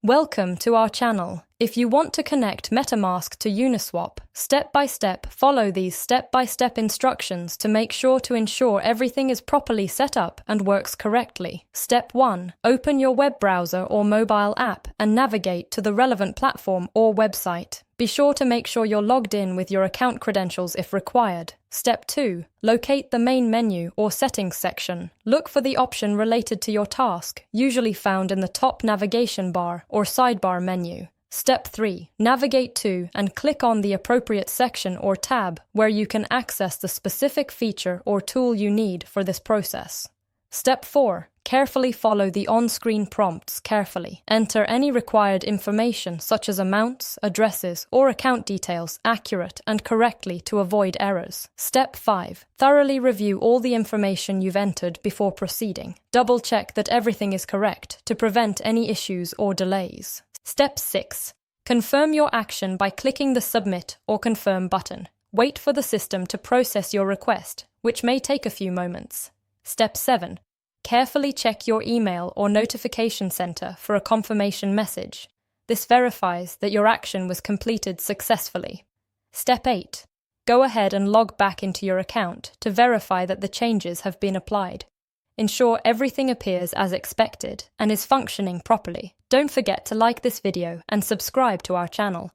Welcome to our channel. If you want to connect MetaMask to Uniswap, step by step, follow these step-by-step instructions to make sure to ensure everything is properly set up and works correctly. Step 1. Open your web browser or mobile app and navigate to the relevant platform or website. Be sure to make sure you're logged in with your account credentials if required. Step 2. Locate the main menu or settings section. Look for the option related to your task, usually found in the top navigation bar or sidebar menu. Step 3. Navigate to and click on the appropriate section or tab where you can access the specific feature or tool you need for this process. Step 4. Carefully follow the on-screen prompts carefully. Enter any required information such as amounts, addresses, or account details accurate and correctly to avoid errors. Step 5. Thoroughly review all the information you've entered before proceeding. Double-check that everything is correct to prevent any issues or delays. Step 6. Confirm your action by clicking the Submit or Confirm button. Wait for the system to process your request, which may take a few moments. Step 7. Carefully check your email or notification center for a confirmation message. This verifies that your action was completed successfully. Step 8. Go ahead and log back into your account to verify that the changes have been applied. Ensure everything appears as expected and is functioning properly. Don't forget to like this video and subscribe to our channel.